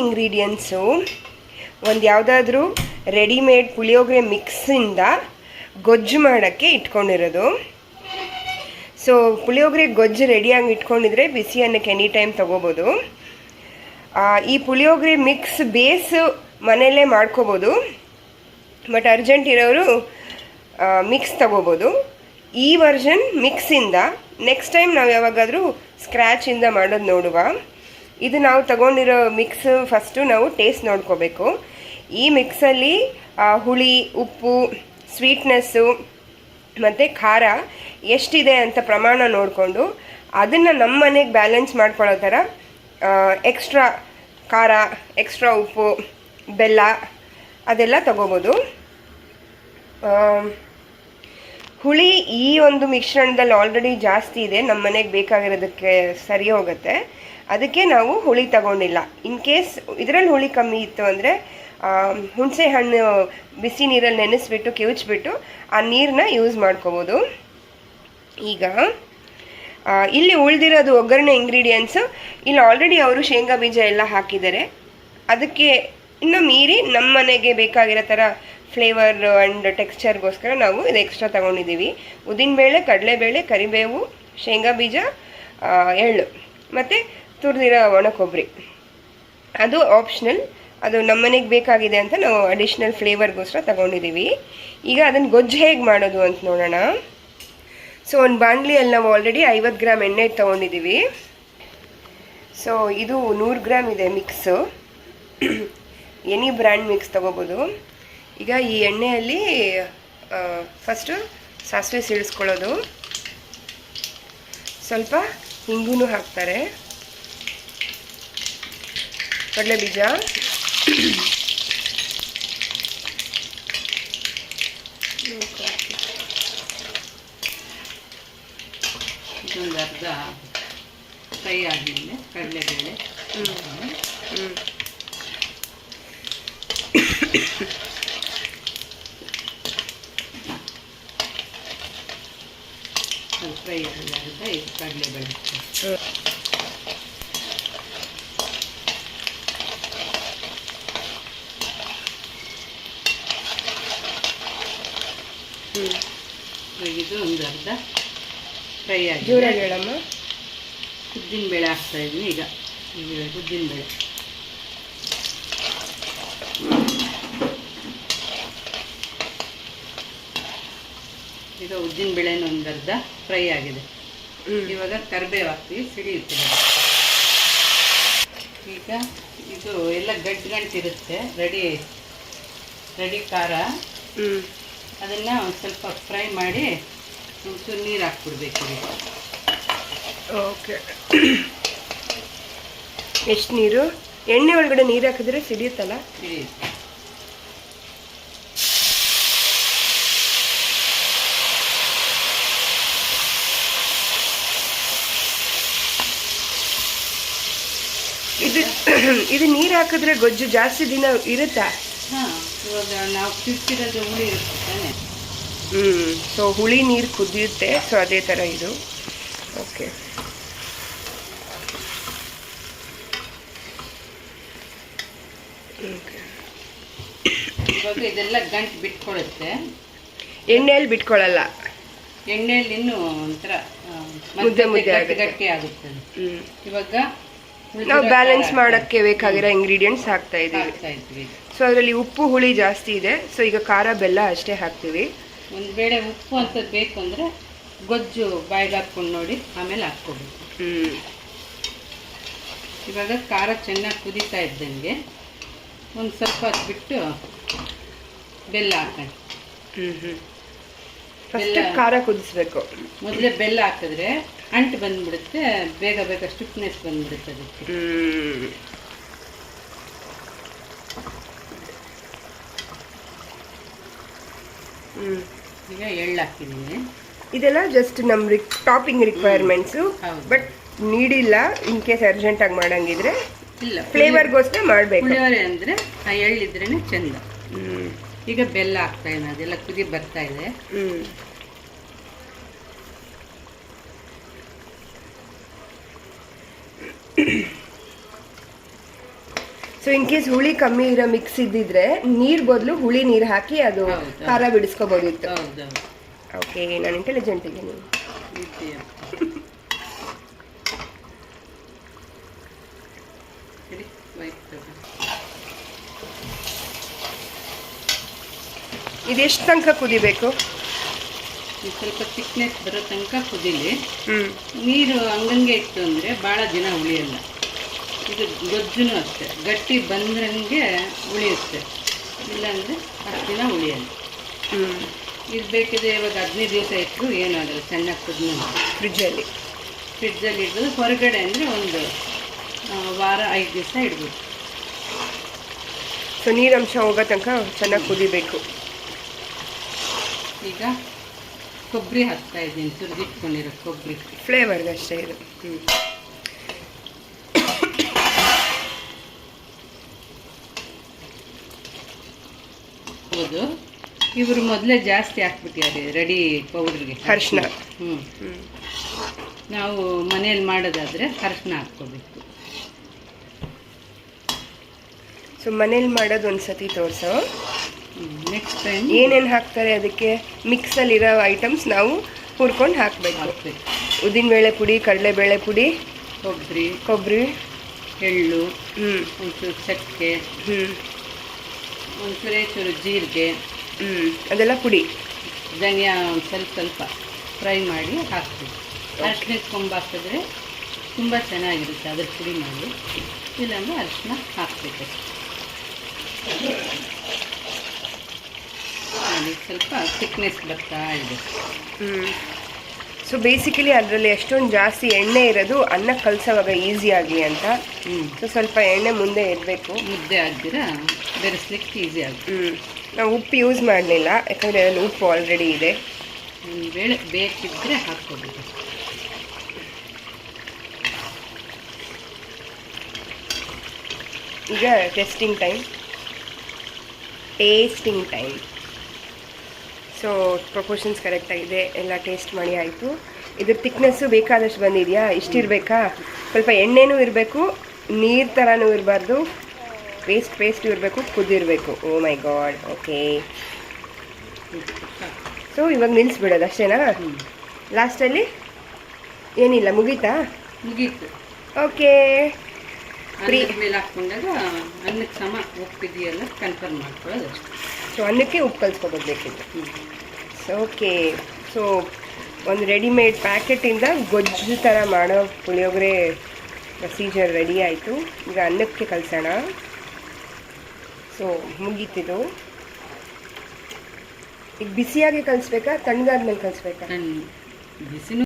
Ingredients ಒಂದು ಯಾವುದಾದ್ರೂ readymade puliyogare ಮಿಕ್ಸಿಂದ ಗೊಜ್ಜು ಮಾಡೋಕ್ಕೆ ಇಟ್ಕೊಂಡಿರೋದು. ಸೊ ಪುಳಿಯೋಗರೆ ಗೊಜ್ಜು ರೆಡಿಯಾಗಿ ಇಟ್ಕೊಂಡಿದ್ರೆ ಬಿಸಿ ಅನ್ನಕ್ಕೆ ಎನಿ ಟೈಮ್ ತೊಗೋಬೋದು. ಈ ಪುಳಿಯೋಗರೆ ಮಿಕ್ಸ್ ಬೇಸ್ ಮನೆಯಲ್ಲೇ ಮಾಡ್ಕೋಬೋದು, ಬಟ್ ಅರ್ಜೆಂಟ್ ಇರೋರು ಮಿಕ್ಸ್ ತೊಗೋಬೋದು. ಈ ವರ್ಷನ್ ಮಿಕ್ಸಿಂದ ನೆಕ್ಸ್ಟ್ ಟೈಮ್ ನಾವು ಯಾವಾಗಾದರೂ ಸ್ಕ್ರ್ಯಾಚಿಂದ ಮಾಡೋದು ನೋಡುವ. ಇದು ನಾವು ತಗೊಂಡಿರೋ ಮಿಕ್ಸ್ ಫಸ್ಟು ನಾವು ಟೇಸ್ಟ್ ನೋಡ್ಕೋಬೇಕು. ಈ ಮಿಕ್ಸಲ್ಲಿ ಹುಳಿ, ಉಪ್ಪು, ಸ್ವೀಟ್ನೆಸ್ಸು ಮತ್ತು ಖಾರ ಎಷ್ಟಿದೆ ಅಂತ ಪ್ರಮಾಣ ನೋಡಿಕೊಂಡು ಅದನ್ನು ನಮ್ಮ ಮನೆಗೆ ಬ್ಯಾಲೆನ್ಸ್ ಮಾಡ್ಕೊಳ್ಳೋ ಥರ ಎಕ್ಸ್ಟ್ರಾ ಖಾರ, ಎಕ್ಸ್ಟ್ರಾ ಉಪ್ಪು, ಬೆಲ್ಲ ಅದೆಲ್ಲ ತಗೋಬೋದು. ಹುಳಿ ಈ ಒಂದು ಮಿಶ್ರಣದಲ್ಲಿ ಆಲ್ರೆಡಿ ಜಾಸ್ತಿ ಇದೆ, ನಮ್ಮ ಮನೆಗೆ ಬೇಕಾಗಿರೋದಕ್ಕೆ ಸರಿ ಹೋಗುತ್ತೆ. ಅದಕ್ಕೆ ನಾವು ಹುಳಿ ತಗೊಂಡಿಲ್ಲ. ಇನ್ ಕೇಸ್ ಇದರಲ್ಲಿ ಹುಳಿ ಕಮ್ಮಿ ಇತ್ತು ಅಂದರೆ ಹುಣಸೆ ಹಣ್ಣು ಬಿಸಿ ನೀರಲ್ಲಿ ನೆನೆಸ್ಬಿಟ್ಟು ಕಿವುಚ್ಬಿಟ್ಟು ಆ ನೀರನ್ನ ಯೂಸ್ ಮಾಡ್ಕೋಬೋದು. ಈಗ ಇಲ್ಲಿ ಉಳಿದಿರೋದು ಒಗ್ಗರಣೆ ಇಂಗ್ರೀಡಿಯೆಂಟ್ಸು. ಇಲ್ಲಿ ಆಲ್ರೆಡಿ ಅವರು ಶೇಂಗಾ ಬೀಜ ಎಲ್ಲ ಹಾಕಿದ್ದಾರೆ. ಅದಕ್ಕೆ ಇನ್ನು ಮೀರಿ ನಮ್ಮ ಮನೆಗೆ ಬೇಕಾಗಿರೋ ಥರ ಫ್ಲೇವರ್ ಆ್ಯಂಡ್ ಟೆಕ್ಸ್ಚರ್ಗೋಸ್ಕರ ನಾವು ಇದು ಎಕ್ಸ್ಟ್ರಾ ತೊಗೊಂಡಿದ್ದೀವಿ. ಉದ್ದಿನಬೇಳೆ, ಕಡಲೆಬೇಳೆ, ಕರಿಬೇವು, ಶೇಂಗಾ ಬೀಜ, ಎಳ್ಳು ಮತ್ತು ತುರಿದಿರೋ ಒಣ ಕೊಬ್ಬರಿ. ಅದು ಆಪ್ಷನಲ್, ಅದು ನಮ್ಮ ಮನೆಗೆ ಬೇಕಾಗಿದೆ ಅಂತ ನಾವು ಅಡಿಷ್ನಲ್ ಫ್ಲೇವರ್ಗೋಸ್ಕರ ತೊಗೊಂಡಿದ್ದೀವಿ. ಈಗ ಅದನ್ನು ಗೊಜ್ಜು ಹೇಗೆ ಮಾಡೋದು ಅಂತ ನೋಡೋಣ. ಸೊ ಒಂದು ಬಾಣಲಿಯಲ್ಲಿ ನಾವು ಆಲ್ರೆಡಿ 50 ಗ್ರಾಮ್ ಎಣ್ಣೆ ತೊಗೊಂಡಿದ್ದೀವಿ. ಸೊ ಇದು 100 ಗ್ರಾಮ್ ಇದೆ ಮಿಕ್ಸು. ಎನಿ ಬ್ರ್ಯಾಂಡ್ ಮಿಕ್ಸ್ ತೊಗೋಬೋದು. ಈಗ ಈ ಎಣ್ಣೆಯಲ್ಲಿ ಫಸ್ಟು ಸಾಸಿವೆ ಸಿಡಿಸ್ಕೊಳ್ಳೋದು, ಸ್ವಲ್ಪ ಹಿಂಗು ಹಾಕ್ತಾರೆ, ಕಡಲೆ ಬೀಜ, ಇದೊಂದು ಅರ್ಧ ಫ್ರೈ ಆದಮೇಲೆ ಕಡಲೆಬೇಳೆ, ಫ್ರೈ ಆಗಿದೆ ಇದು ಕಡಲೆಬೇಳೆ. ಇದು ಒಂದು ಅರ್ಧ ಫ್ರೈ ಆಗಿದೆ. ಉದ್ದಿನಬೇಳೆ ಹಾಕ್ತಾ ಇದ್ದೀನಿ. ಈಗ ಉದ್ದಿನಬೇಳೆ ಈಗ ಉದ್ದಿನಬೇಳೆನ ಒಂದು ಅರ್ಧ ಫ್ರೈ ಆಗಿದೆ. ಇವಾಗ ಕರಿಬೇವು ಹಾಕ್ತೀವಿ, ಸಿಡಿಯುತ್ತದೆ. ಈಗ ಇದು ಎಲ್ಲ ಗಂಟಿರುತ್ತೆ. ರೆಡಿ ಖಾರ. ಅದನ್ನು ಒಂದು ಸ್ವಲ್ಪ ಫ್ರೈ ಮಾಡಿ ಒಂಚೂರು ನೀರು ಹಾಕ್ಬಿಡ್ಬೇಕು. ಓಕೆ, ಎಷ್ಟು ನೀರು? ಎಣ್ಣೆ ಒಳಗಡೆ ನೀರು ಹಾಕಿದ್ರೆ ಸಿಡಿಯುತ್ತಲ್ಲ? ಸಿಡಿಯುತ್ತೆ. ಇದು ನೀರು ಹಾಕಿದ್ರೆ ಗೊಜ್ಜು ಜಾಸ್ತಿ ದಿನ ಇರುತ್ತಾ? ಹಾಂ, ಇವಾಗ ನಾವು ಕಿಡ್ತಿರೋದು ಹುಳಿ ಇರುತ್ತೆ ತಾನೆ. ಸೊ ಹುಳಿ ನೀರು ಕುದಿಯುತ್ತೆ. ಸೊ ಅದೇ ಥರ ಇದು. ಓಕೆ, ಇವಾಗ ಇದೆಲ್ಲ ಗಂಟು ಬಿಟ್ಕೊಳ್ಳುತ್ತೆ. ಎಣ್ಣೆಯಲ್ಲಿ ಬಿಟ್ಕೊಳ್ಳಲ್ಲ. ಎಣ್ಣೆಯಲ್ಲಿ ಇನ್ನೂ ಒಂಥರ ಮುದ್ದೆ ಗಟ್ಟಿ ಆಗುತ್ತೆ. ಇವಾಗ ನಾವು ಬ್ಯಾಲೆನ್ಸ್ ಮಾಡೋಕ್ಕೆ ಬೇಕಾಗಿರೋ ಇಂಗ್ರೀಡಿಯೆಂಟ್ಸ್ ಹಾಕ್ತಾ ಇದ್ದೀವಿ. ಸೊ ಅದರಲ್ಲಿ ಉಪ್ಪು, ಹುಳಿ ಜಾಸ್ತಿ ಇದೆ. ಸೊ ಈಗ ಖಾರ, ಬೆಲ್ಲ ಅಷ್ಟೇ ಹಾಕ್ತೀವಿ. ಒಂದು ವೇಳೆ ಉಪ್ಪು ಅಂತದ್ದು ಬೇಕು ಅಂದರೆ ಗೊಜ್ಜು ಬಾಯಿಗೆ ಹಾಕ್ಕೊಂಡು ನೋಡಿ ಆಮೇಲೆ ಹಾಕ್ಕೊಬೇಕು. ಇವಾಗ ಖಾರ ಚೆನ್ನಾಗಿ ಕುದೀತಾ ಇದ್ದಂಗೆ ಒಂದು ಸ್ವಲ್ಪ ಹೊತ್ತು ಬಿಟ್ಟು ಬೆಲ್ಲ ಹಾಕೋಣ. ಫಸ್ಟ್ ಖಾರ ಕುದಿಸ್ಬೇಕು. ಮೊದಲೇ ಬೆಲ್ಲ ಹಾಕಿದ್ರೆ ಅಂಟು ಬಂದ್ಬಿಡುತ್ತೆ, ಬೇಗ ಸ್ಟಿಫ್ನೆಸ್ ಬಂದ್ಬಿಡುತ್ತೆ ಅದಕ್ಕೆ. ಈಗ ಎಳ್ಳು ಹಾಕಿದ್ದೀನಿ. ಇದೆಲ್ಲ ಜಸ್ಟ್ ನಮ್ಮ ಟಾಪಿಂಗ್ ರಿಕ್ವೈರ್ಮೆಂಟ್ಸು, ಬಟ್ ನೀಡಿಲ್ಲ. ಇನ್ ಕೇಸ್ ಅರ್ಜೆಂಟಾಗಿ ಮಾಡಂಗಿದ್ರೆ ಇಲ್ಲ, ಫ್ಲೇವರ್ಗೋಸ್ಕರ ಮಾಡಬೇಕು. ಪುಳಿಯೋಗರೆ ಅಂದರೆ ಆ ಎಳ್ಳಿದ್ರೇ ಚೆಂದ. ಈಗ ಬೆಲ್ಲ ಹಾಕ್ತಾ ಇದೆ, ಅದೆಲ್ಲ ಕುದಿ ಬರ್ತಾ ಇದೆ. ಸೊ ಇನ್ ಕೇಸ್ ಹುಳಿ ಕಮ್ಮಿ ಇರೋ ಮಿಕ್ಸ್ ಇದ್ದಿದ್ರೆ ನೀರ್ ಬದಲು ಹುಳಿ ನೀರು ಹಾಕಿ ಅದು ಹೌದು. ಖಾರ ಬಿಡಿಸ್ಕೋಬಹುದಿತ್ತು. ಹೌದೌದು. ಓಕೆ, ನಾನು ಇಂಟೆಲಿಜೆಂಟ್ ಇದ್ದೀನಿ. ಇದೆಯಾ? ಇಡಿ, ವೈಟ್ ಪೆಪ್ಪರ್. ಇದೆಷ್ಟು ತನಕ ಕುದಿಬೇಕು? ಇದು ಸ್ವಲ್ಪ ಥಿಕ್ನೆಸ್ ಬರೋ ತನಕ ಕುದೀಲಿ. ಹ್ಮ್ ನೀರು ಹಂಗಂಗೆ ಇತ್ತು ಅಂದರೆ ಭಾಳ ದಿನ ಉಳಿಯಲ್ಲ. ಇದು ಗೊಜ್ಜುನೂ ಅಷ್ಟೇ, ಗಟ್ಟಿ ಬಂದ್ರಂಗೆ ಉಳಿಯುತ್ತೆ, ಇಲ್ಲಾಂದರೆ ಅಷ್ಟು ದಿನ ಉಳಿಯಲ್ಲ. ಹ್ಮ್ ಇದು ಬೇಕಿದ್ರೆ ಇವಾಗ 15 ದಿವಸ ಇಟ್ಟರು ಏನಾಗಲ್ಲ, ಚೆನ್ನಾಗಿ ಕುದ್ಮೇಲೆ ಫ್ರಿಜ್ಜಲ್ಲಿ ಇಡ್ಬೋದು. ಹೊರಗಡೆ ಅಂದರೆ ಒಂದು ವಾರ 5 ದಿವಸ ಇಡ್ಬೋದು. ಸೊ ನೀರಂಶ ಹೋಗೋ ತನಕ ಚೆನ್ನಾಗಿ ಕುದಿಬೇಕು. ಈಗ ಕೊಬ್ಬರಿ ಹಾಕ್ತಾ ಇದ್ದೀನಿ, ತುರಿದಿಟ್ಕೊಂಡಿರೋ ಕೊಬ್ಬರಿ. ಫ್ಲೇವರ್ಗೆ ಅಷ್ಟೇ ಇದು. ಹೌದು, ಇವರು ಮೊದಲೇ ಜಾಸ್ತಿ ಹಾಕ್ಬಿಟ್ಟಿದ್ದಾರೆ ರೆಡಿ ಪೌಡ್ರಿಗೆ ಅರಿಶಿನ. ಹ್ಞೂ, ನಾವು ಮನೇಲಿ ಮಾಡೋದಾದರೆ ಅರಿಶಿನ ಹಾಕ್ಕೋಬೇಕು. ಸೊ ಮನೇಲಿ ಮಾಡೋದು ಒಂದ್ಸತಿ ತೋರಿಸೋ. ನೆಕ್ಸ್ಟ್ ಟೈಮ್ ಏನೇನು ಹಾಕ್ತಾರೆ ಅದಕ್ಕೆ? ಮಿಕ್ಸಲ್ಲಿರೋ ಐಟಮ್ಸ್ ನಾವು ಹುರ್ಕೊಂಡು ಹಾಕಬೇಕು. ಹಾಕ್ಬೇಕು. ಉದ್ದಿನಬೇಳೆ ಪುಡಿ, ಕಡಲೆಬೇಳೆ ಪುಡಿ, ಕೊಬ್ಬರಿ, ಎಳ್ಳು, ಹ್ಞೂ ಒಂಚೂರು ಚಕ್ಕೆ, ಹ್ಞೂ ಒಂಚೂರು ಜೀರಿಗೆ, ಅದೆಲ್ಲ ಪುಡಿ. ಧನಿಯಾ ಸ್ವಲ್ಪ ಫ್ರೈ ಮಾಡಿ ಹಾಕ್ಬೇಕು. ಅರಿಶಿನ ಕೊಂಬು ಹಾಕಿದ್ರೆ ತುಂಬ ಚೆನ್ನಾಗಿರುತ್ತೆ, ಅದ್ರ ಪುಡಿ ಮಾಡಿ. ಇಲ್ಲಾಂದರೆ ಅರಿಶಿನ ಹಾಕಬೇಕು. ನೋಡಿ, ಸ್ವಲ್ಪ ಥಿಕ್ನೆಸ್ ಬರ್ತಾ ಇದೆ. ಸೊ ಬೇಸಿಕಲಿ ಅದರಲ್ಲಿ ಎಷ್ಟೊಂದು ಜಾಸ್ತಿ ಎಣ್ಣೆ ಇರೋದು ಅನ್ನ ಕಲಸೋವಾಗ ಈಸಿ ಆಗಲಿ ಅಂತ. ಸೊ ಸ್ವಲ್ಪ ಎಣ್ಣೆ ಮುಂದೆ ಇರಬೇಕು, ಮುದ್ದೆ ಆಗ್ದಿರ ಬೆರೆಸ್ಲಿಕ್ಕೆ ಈಸಿ ಆಗುತ್ತೆ. ನಾವು ಉಪ್ಪು ಯೂಸ್ ಮಾಡಲಿಲ್ಲ, ಯಾಕಂದರೆ ಅದರಲ್ಲಿ ಉಪ್ಪು ಆಲ್ರೆಡಿ ಇದೆ. ಒಂದು ವೇಳೆ ಬೇಕಿದ್ದರೆ ಹಾಕ್ಕೋಬೇಕು. ಈಗ ಟೇಸ್ಟಿಂಗ್ ಟೈಮ್. ಸೊ ಪ್ರಪೋರ್ಷನ್ಸ್ ಕರೆಕ್ಟಾಗಿದೆ, ಎಲ್ಲ ಟೇಸ್ಟ್ ಮಾಡಿ ಆಯಿತು. ಇದ್ರ ಥಿಕ್ನೆಸ್ಸು ಬೇಕಾದಷ್ಟು ಬಂದಿದೆಯಾ? ಇಷ್ಟಿರಬೇಕಾ? ಸ್ವಲ್ಪ ಎಣ್ಣೆನೂ ಇರಬೇಕು, ನೀರು ಥರನೂ ಇರಬಾರ್ದು, ಪೇಸ್ಟ್ ಇರಬೇಕು, ಕುದಿರಬೇಕು. ಓ ಮೈ ಗಾಡ್. ಓಕೆ, ಸೊ ಇವಾಗ ನಿಲ್ಲಿಸ್ಬಿಡೋದು ಅಷ್ಟೇನಾ? ಲಾಸ್ಟಲ್ಲಿ ಏನಿಲ್ಲ, ಮುಗೀತಾ? ಮುಗೀತು. ಓಕೆ, ಅನ್ನದ ಮೇಲೆ ಹಾಕ್ಕೊಂಡಾಗ ಅನ್ನಕ್ಕೆ ಸಮ ಉಪ್ಪಿದೆಯಲ್ಲ ಕನ್ಫರ್ಮ್ ಮಾಡ್ಕೊಳ್ಳೋದು ಅಷ್ಟೇ. ಸೊ ಅನ್ನಕ್ಕೆ ಉಪ್ಪು ಕಲಿಸ್ಕೊಬೇಕಿತ್ತು. ಓಕೆ, ಸೊ ಒಂದು ರೆಡಿಮೇಡ್ ಪ್ಯಾಕೆಟಿಂದ ಗೊಜ್ಜು ಥರ ಮಾಡೋ ಪುಳಿಯೋಗರೆ ಪ್ರೊಸೀಜರ್ ರೆಡಿ ಆಯಿತು. ಈಗ ಅನ್ನಕ್ಕೆ ಕಲಿಸೋಣ. ಸೊ ಮುಗೀತಿದು. ಈಗ ಬಿಸಿಯಾಗಿ ಕಲಿಸ್ಬೇಕಾ, ತಣ್ಣಗಾದ್ಮೇಲೆ ಕಲಿಸ್ಬೇಕಾ? ಬಿಸಿನೂ